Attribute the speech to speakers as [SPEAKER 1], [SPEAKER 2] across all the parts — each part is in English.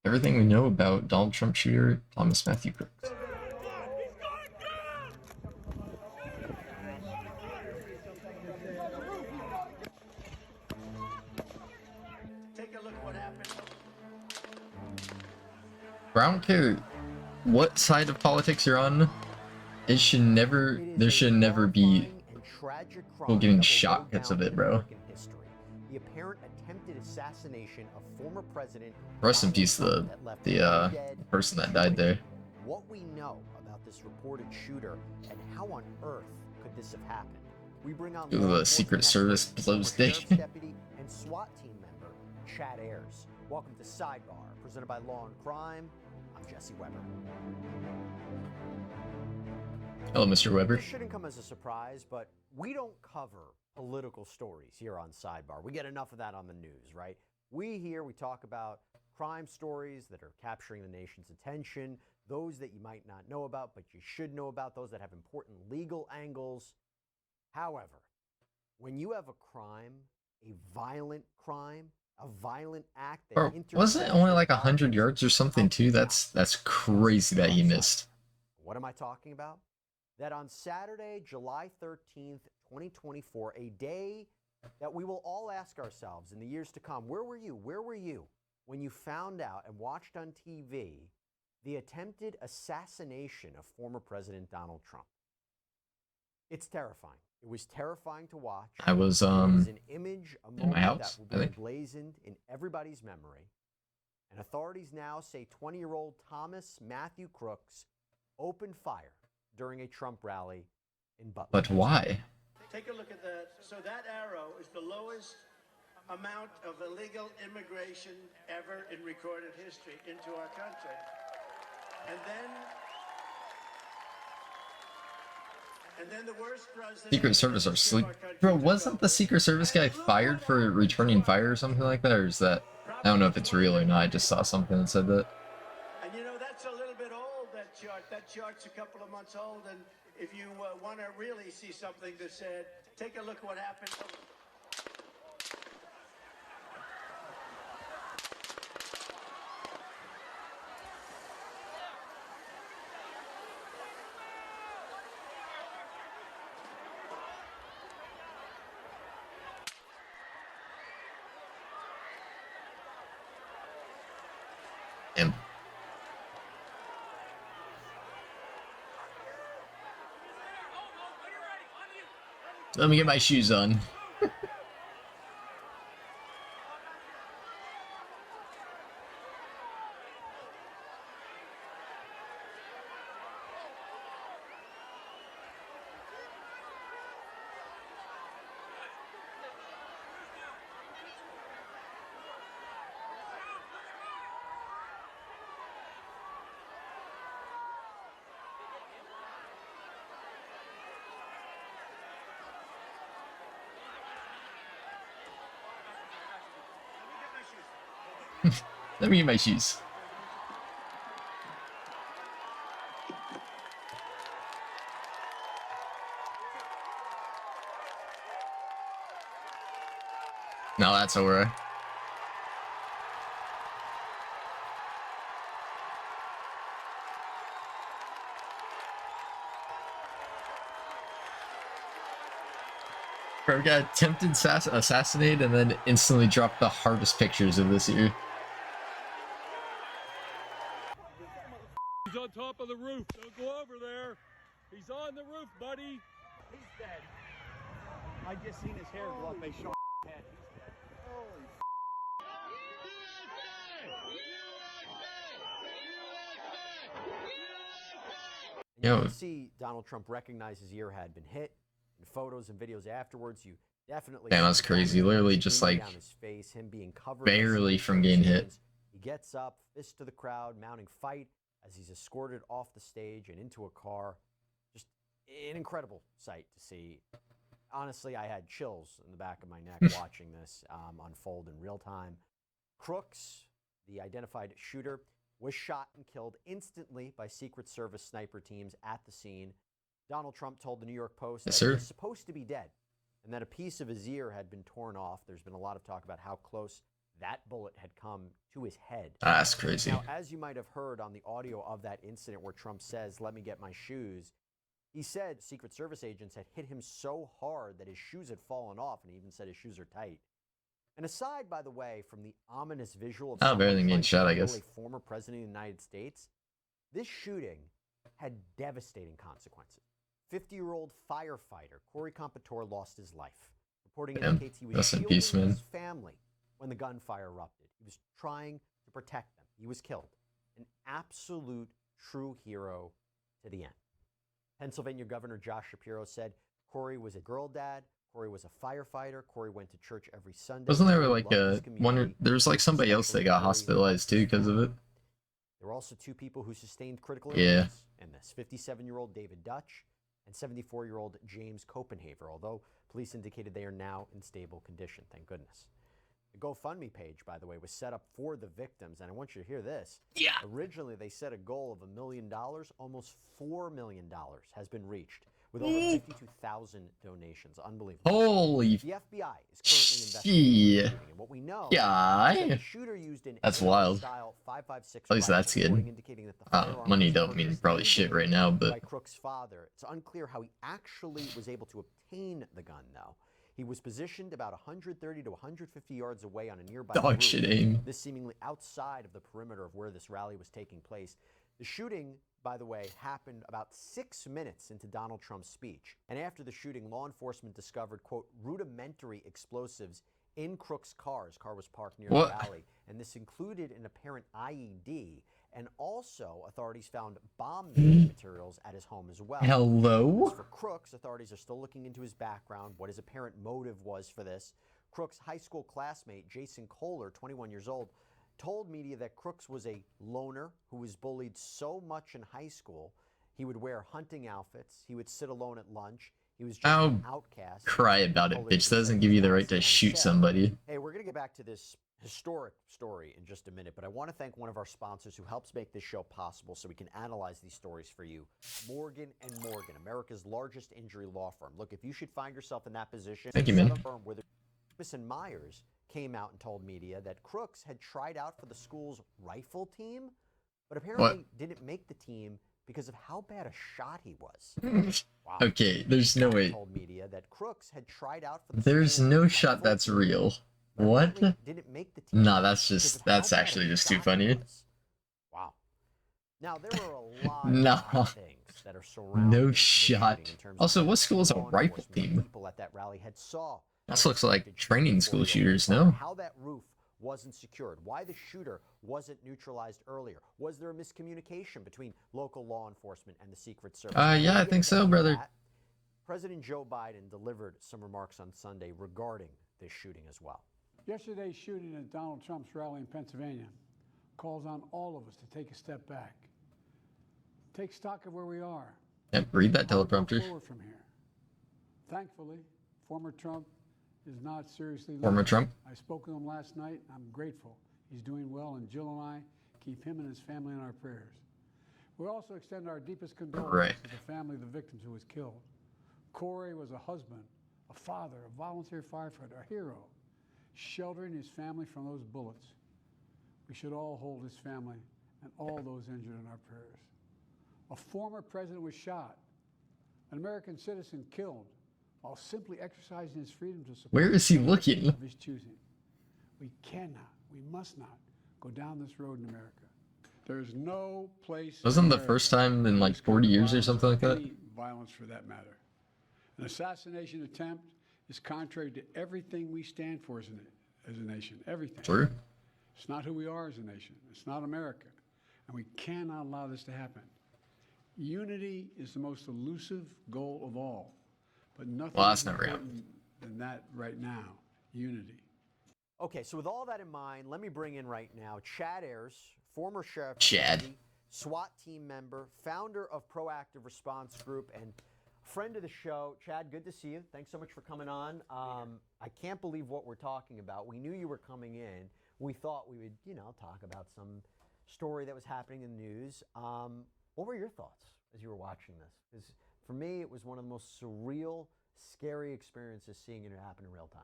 [SPEAKER 1] Everything we know about Donald Trump shooter Thomas Matthew Crooks.
[SPEAKER 2] Take a look what happened.
[SPEAKER 1] I don't care what side of politics you're on. There should never be people getting shot because of it, bro.
[SPEAKER 2] The apparent attempted assassination of former president
[SPEAKER 1] Rest in peace, the person that died there.
[SPEAKER 2] What we know about this reported shooter and how on earth could this have happened? We bring on
[SPEAKER 1] the Secret Service blows station.
[SPEAKER 2] Deputy and SWAT team member Chad Ayers. Welcome to Sidebar, presented by Law and Crime. I'm Jesse Weber.
[SPEAKER 1] Hello, Mr. Weber.
[SPEAKER 2] This shouldn't come as a surprise, but we don't cover political stories here on Sidebar. We get enough of that on the news, right? We talk about crime stories that are capturing the nation's attention, those that you might not know about, but you should know about, those that have important legal angles. However, when you have a crime, a violent act that
[SPEAKER 1] Bro, wasn't it only like 100 yards or something too? That's crazy that he missed.
[SPEAKER 2] What am I talking about? That on Saturday, July 13th, 2024, a day that we will all ask ourselves in the years to come, where were you? Where were you when you found out and watched on TV the attempted assassination of former President Donald Trump? It's terrifying. It was terrifying to watch.
[SPEAKER 1] I was
[SPEAKER 2] It is an image, a
[SPEAKER 1] in my
[SPEAKER 2] moment
[SPEAKER 1] house,
[SPEAKER 2] that will be emblazoned in everybody's memory. And authorities now say 20-year-old Thomas Matthew Crooks opened fire during a Trump rally in Butler.
[SPEAKER 1] But why?
[SPEAKER 3] Take a look at that. So that arrow is the lowest amount of illegal immigration ever in recorded history into our country. And then the worst president.
[SPEAKER 1] Secret Service are sleep. Bro, wasn't the Secret Service guy fired for returning fire or something like that? Or is that, I don't know if it's real or not. I just saw something that said that.
[SPEAKER 3] And you know, that's a little bit old, that chart. That chart's a couple of months old. And if you want to really see something that said, take a look at what happened.
[SPEAKER 1] Him. Let me get my shoes on. Let me get my shoes. Now that's over. Bro, got attempted assassinate and then instantly dropped the hardest pictures of this year.
[SPEAKER 4] He's on top of the roof. Don't go over there. He's on the roof, buddy.
[SPEAKER 5] He's dead. I just seen his hair go up a short head. He's dead. Holy
[SPEAKER 2] You can see Donald Trump recognize his ear had been hit. In photos and videos afterwards, you definitely.
[SPEAKER 1] Man, that's crazy. Literally just like
[SPEAKER 2] down his face, him being covered
[SPEAKER 1] barely from getting hit.
[SPEAKER 2] He gets up, fist to the crowd, mounting fight as he's escorted off the stage and into a car. Just an incredible sight to see. Honestly, I had chills in the back of my neck watching this unfold in real time. Crooks, the identified shooter, was shot and killed instantly by Secret Service sniper teams at the scene. Donald Trump told the New York Post that he was supposed to be dead and that a piece of his ear had been torn off. There's been a lot of talk about how close That bullet had come to his head.
[SPEAKER 1] That's crazy.
[SPEAKER 2] Now, as you might have heard on the audio of that incident where Trump says, "Let me get my shoes," he said Secret Service agents had hit him so hard that his shoes had fallen off, and he even said his shoes are tight. And aside, by the way, from the ominous visual of
[SPEAKER 1] Oh, better
[SPEAKER 2] someone
[SPEAKER 1] than getting
[SPEAKER 2] trying to
[SPEAKER 1] shot, I
[SPEAKER 2] kill
[SPEAKER 1] guess.
[SPEAKER 2] a former president of the United States, this shooting had devastating consequences. 50-year-old firefighter Corey Compatore lost his life. Reporting
[SPEAKER 1] Damn.
[SPEAKER 2] indicates he was
[SPEAKER 1] Rest in
[SPEAKER 2] shielding
[SPEAKER 1] peace, man.
[SPEAKER 2] his family when the gunfire erupted. He was trying to protect them. He was killed. An absolute true hero to the end. Pennsylvania Governor Josh Shapiro said Corey was a girl dad. Corey was a firefighter. Corey went to church every Sunday.
[SPEAKER 1] Wasn't there
[SPEAKER 2] Corey
[SPEAKER 1] like
[SPEAKER 2] loved his
[SPEAKER 1] a
[SPEAKER 2] community.
[SPEAKER 1] there was like somebody else that got hospitalized too because of it?
[SPEAKER 2] There were also 2 people who sustained critical
[SPEAKER 1] Yeah.
[SPEAKER 2] injuries in this: 57-year-old David Dutch and 74-year-old James Copenhaver, although police indicated they are now in stable condition, thank goodness. The GoFundMe page, by the way, was set up for the victims, and I want you to hear this.
[SPEAKER 1] Yeah.
[SPEAKER 2] Originally, they set a goal of $1 million. Almost $4 million has been reached, with over 52,000 donations. Unbelievable.
[SPEAKER 1] Holy
[SPEAKER 2] The FBI is currently investigating the
[SPEAKER 1] shit.
[SPEAKER 2] shooting, and what we know
[SPEAKER 1] Yeah.
[SPEAKER 2] is that the shooter used an
[SPEAKER 1] That's
[SPEAKER 2] AR
[SPEAKER 1] wild.
[SPEAKER 2] style 5.56
[SPEAKER 1] At least that's
[SPEAKER 2] rifle,
[SPEAKER 1] good.
[SPEAKER 2] reporting indicating that the firearm
[SPEAKER 1] Money
[SPEAKER 2] was
[SPEAKER 1] don't mean
[SPEAKER 2] purchased
[SPEAKER 1] probably shit
[SPEAKER 2] legally
[SPEAKER 1] right now,
[SPEAKER 2] by
[SPEAKER 1] but
[SPEAKER 2] Crooks' father. It's unclear how he actually was able to obtain the gun, though. He was positioned about 130 to 150 yards away on a nearby
[SPEAKER 1] dog
[SPEAKER 2] roof,
[SPEAKER 1] shit aim.
[SPEAKER 2] this seemingly outside of the perimeter of where this rally was taking place. The shooting, by the way, happened about 6 minutes into Donald Trump's speech. And after the shooting, law enforcement discovered, quote, rudimentary explosives in Crooks' car. His car was parked near
[SPEAKER 1] What?
[SPEAKER 2] the rally. And this included an apparent IED. And also, authorities found bomb-making materials at his home as well.
[SPEAKER 1] Hello?
[SPEAKER 2] As for Crooks, authorities are still looking into his background, what his apparent motive was for this. Crooks' high school classmate, Jason Kohler, 21 years old, told media that Crooks was a loner who was bullied so much in high school, he would wear hunting outfits, he would sit alone at lunch, he was just
[SPEAKER 1] Ow.
[SPEAKER 2] an outcast.
[SPEAKER 1] Cry about it,
[SPEAKER 2] Kohler
[SPEAKER 1] bitch.
[SPEAKER 2] even
[SPEAKER 1] That
[SPEAKER 2] said
[SPEAKER 1] doesn't
[SPEAKER 2] he
[SPEAKER 1] give
[SPEAKER 2] was
[SPEAKER 1] you the right
[SPEAKER 2] honestly
[SPEAKER 1] to shoot
[SPEAKER 2] upset.
[SPEAKER 1] somebody.
[SPEAKER 2] Hey, we're going to get back to this historic story in just a minute, but I want to thank one of our sponsors who helps make this show possible so we can analyze these stories for you. Morgan & Morgan, America's largest injury law firm. Look, if you should find yourself in that position,
[SPEAKER 1] Thank you,
[SPEAKER 2] set
[SPEAKER 1] man.
[SPEAKER 2] a firm where Jameson Myers came out and told media that Crooks had tried out for the school's rifle team, but apparently didn't make the team because of how bad a shot he was. Wow.
[SPEAKER 1] Okay, there's no way.
[SPEAKER 2] Told media that Crooks had tried out for the
[SPEAKER 1] There's
[SPEAKER 2] school's
[SPEAKER 1] no shot
[SPEAKER 2] rifle
[SPEAKER 1] that's
[SPEAKER 2] team,
[SPEAKER 1] real.
[SPEAKER 2] but
[SPEAKER 1] What?
[SPEAKER 2] apparently didn't make the team
[SPEAKER 1] Nah, that's
[SPEAKER 2] because
[SPEAKER 1] just
[SPEAKER 2] of
[SPEAKER 1] that's
[SPEAKER 2] how bad
[SPEAKER 1] actually
[SPEAKER 2] a
[SPEAKER 1] just too
[SPEAKER 2] shot he
[SPEAKER 1] funny.
[SPEAKER 2] was. Wow. Now there are a lot
[SPEAKER 1] No.
[SPEAKER 2] of things that are surrounding
[SPEAKER 1] No
[SPEAKER 2] this
[SPEAKER 1] shot.
[SPEAKER 2] shooting in terms
[SPEAKER 1] Also,
[SPEAKER 2] of
[SPEAKER 1] what school is a
[SPEAKER 2] law
[SPEAKER 1] rifle
[SPEAKER 2] enforcement
[SPEAKER 1] team?
[SPEAKER 2] People at that rally had saw
[SPEAKER 1] This looks like
[SPEAKER 2] suspected
[SPEAKER 1] training
[SPEAKER 2] shooter
[SPEAKER 1] school
[SPEAKER 2] before he
[SPEAKER 1] shooters,
[SPEAKER 2] opened
[SPEAKER 1] no?
[SPEAKER 2] fire, how that roof wasn't secured, why the shooter wasn't neutralized earlier. Was there a miscommunication between local law enforcement and the Secret Service?
[SPEAKER 1] Yeah, I
[SPEAKER 2] Before we get
[SPEAKER 1] think so,
[SPEAKER 2] into
[SPEAKER 1] brother.
[SPEAKER 2] that, President Joe Biden delivered some remarks on Sunday regarding this shooting as well.
[SPEAKER 6] Yesterday's shooting at Donald Trump's rally in Pennsylvania calls on all of us to take a step back. Take stock of where we are.
[SPEAKER 1] Yep, read that
[SPEAKER 6] How to go
[SPEAKER 1] teleprompter.
[SPEAKER 6] forward from here. Thankfully, former Trump is not seriously
[SPEAKER 1] Former
[SPEAKER 6] wounded.
[SPEAKER 1] Trump.
[SPEAKER 6] I spoke with him last night. I'm grateful. He's doing well, and Jill and I keep him and his family in our prayers. We also extend our deepest condolences
[SPEAKER 1] Right.
[SPEAKER 6] to the family of the victims who was killed. Corey was a husband, a father, a volunteer firefighter, a hero, sheltering his family from those bullets. We should all hold his family and all those injured in our prayers. A former president was shot, an American citizen killed, while simply exercising his freedom to support
[SPEAKER 1] Where is he
[SPEAKER 6] the
[SPEAKER 1] looking?
[SPEAKER 6] of his choosing. We cannot, we must not go down this road in America. There is no place.
[SPEAKER 1] Wasn't
[SPEAKER 6] in
[SPEAKER 1] the
[SPEAKER 6] America
[SPEAKER 1] first time in
[SPEAKER 6] for
[SPEAKER 1] like
[SPEAKER 6] this kind
[SPEAKER 1] 40
[SPEAKER 6] of
[SPEAKER 1] years or
[SPEAKER 6] violence,
[SPEAKER 1] something like that?
[SPEAKER 6] any violence for that matter. An assassination attempt is contrary to everything we stand for as a nation. Everything.
[SPEAKER 1] True.
[SPEAKER 6] It's not who we are as a nation. It's not America. And we cannot allow this to happen. Unity is the most elusive goal of all. But nothing
[SPEAKER 1] Well, that's
[SPEAKER 6] is
[SPEAKER 1] never
[SPEAKER 6] important than that right now. Unity.
[SPEAKER 2] Okay, so with all that in mind, let me bring in right now Chad Ayers, former sheriff, of
[SPEAKER 1] Chad.
[SPEAKER 2] Jersey, SWAT team member, founder of Proactive Response Group, and friend of the show. Chad, good to see you. Thanks so much for coming on. I can't believe what we're talking about. We knew you were coming in. We thought we would, talk about some story that was happening in the news. What were your thoughts as you were watching this? Because for me, it was one of the most surreal, scary experiences seeing it happen in real time.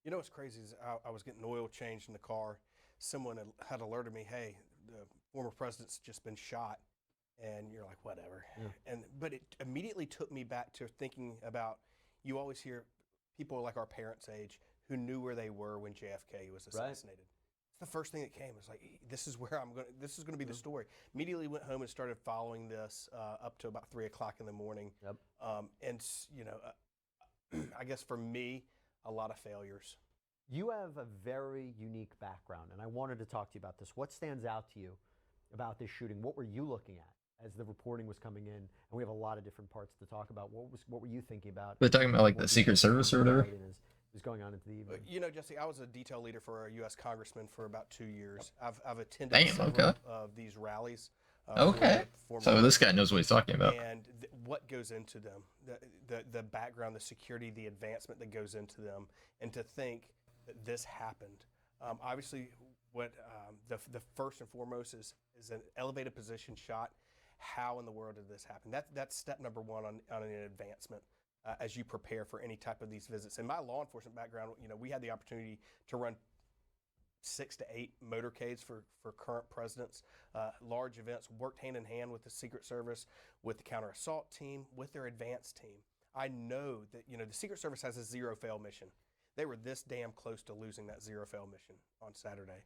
[SPEAKER 7] You know what's crazy is I was getting oil changed in the car. Someone had alerted me, hey, the former president's just been shot. And you're like, whatever. Yeah. But it immediately took me back to thinking about, you always hear people like our parents' age who knew where they were when JFK was assassinated. Right. It's the first thing that came. It's like, this is where this is going to be the story. Immediately went home and started following this up to about 3 o'clock in the morning. Yep. And, you know, I guess for me, a lot of failures.
[SPEAKER 2] You have a very unique background, and I wanted to talk to you about this. What stands out to you about this shooting? What were you looking at as the reporting was coming in? And we have a lot of different parts to talk about. What were you thinking about?
[SPEAKER 1] They're talking about like the Secret Service or whatever.
[SPEAKER 2] Was going on into the evening.
[SPEAKER 7] You know, Jesse, I was a detail leader for a U.S. congressman for about 2 years. I've attended several of these rallies.
[SPEAKER 1] So this guy knows what he's talking about.
[SPEAKER 7] And what goes into them, the background, the security, the advancement that goes into them, and to think that this happened. Obviously, what the first and foremost is an elevated position shot. How in the world did this happen? That's step number one on an advancement as you prepare for any type of these visits. In my law enforcement background, you know, we had the opportunity to run 6 to 8 motorcades for current presidents, large events, worked hand in hand with the Secret Service, with the counter assault team, with their advanced team. I know that, you know, the Secret Service has a zero fail mission. They were this damn close to losing that zero fail mission on Saturday.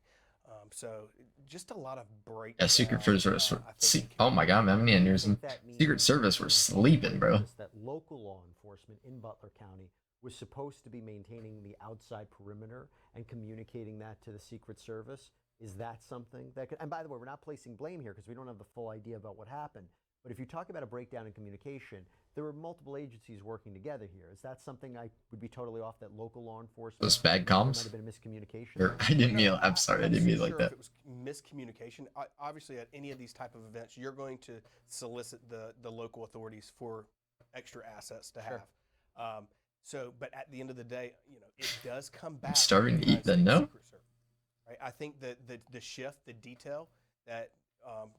[SPEAKER 7] So just a lot of break.
[SPEAKER 1] Yeah, Secret Service. Oh my God, man! Many years Secret Service were sleeping, bro.
[SPEAKER 2] That local law enforcement in Butler County was supposed to be maintaining the outside perimeter and communicating that to the Secret Service. Is that something that could? And by the way, we're not placing blame here because we don't have the full idea about what happened. But if you talk about a breakdown in communication, there were multiple agencies working together here. Is that something I would be totally off, that local law enforcement?
[SPEAKER 1] Those bad comms?
[SPEAKER 2] Might have been a miscommunication.
[SPEAKER 1] Or, I didn't mean. I'm sorry, I didn't mean like that.
[SPEAKER 7] If it was miscommunication, obviously at any of these type of events, you're going to solicit the local authorities for extra assets to have. But at the end of the day, you know, it does come back.
[SPEAKER 1] I'm starting to eat then, no?
[SPEAKER 7] Right? I think that the shift, the detail that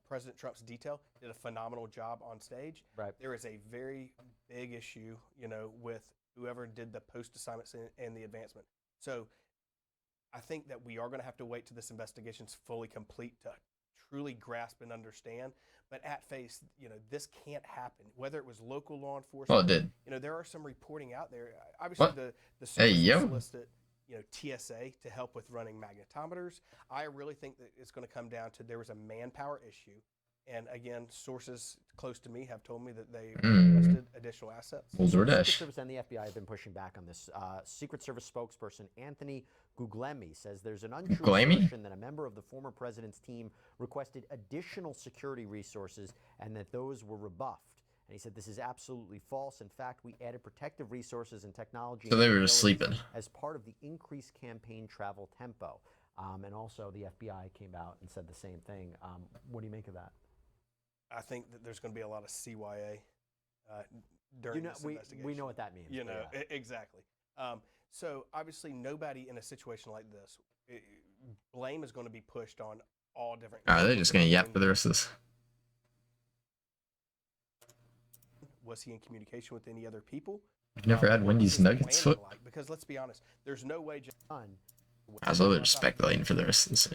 [SPEAKER 7] President Trump's detail did a phenomenal job on stage. Right. There is a very big issue, you know, with whoever did the post assignments and the advancement. So I think that we are going to have to wait till this investigation's fully complete to truly grasp and understand. But at face, you know, this can't happen. Whether it was local law enforcement,
[SPEAKER 1] well, it did.
[SPEAKER 7] You know, there are some reporting out there. Obviously, the solicited, you know, TSA to help with running magnetometers. I really think that it's going to come down to there was a manpower issue. And again, sources close to me have told me that they requested additional assets.
[SPEAKER 2] The Secret Service and the FBI have been pushing back on this. Secret Service spokesperson Anthony Guglielmi says there's an untrue assertion that a member of the former president's team requested additional security resources and that those were rebuffed. And he said this is absolutely false. In fact, we added protective resources and technology.
[SPEAKER 1] So they were just sleeping.
[SPEAKER 2] As part of the increased campaign travel tempo. And also the FBI came out and said the same thing. What do you make of that?
[SPEAKER 7] I think that there's going to be a lot of CYA during this investigation.
[SPEAKER 2] We know what that means.
[SPEAKER 7] You know, exactly. So obviously nobody in a situation like this, blame is going to be pushed on all different.
[SPEAKER 1] Are they just going to yap for the rest of this?
[SPEAKER 7] Was he in communication with any other people?
[SPEAKER 1] I've never had Wendy's Nuggets.
[SPEAKER 7] Because let's be honest, there's no way.
[SPEAKER 1] I was a little speculating for the rest of this.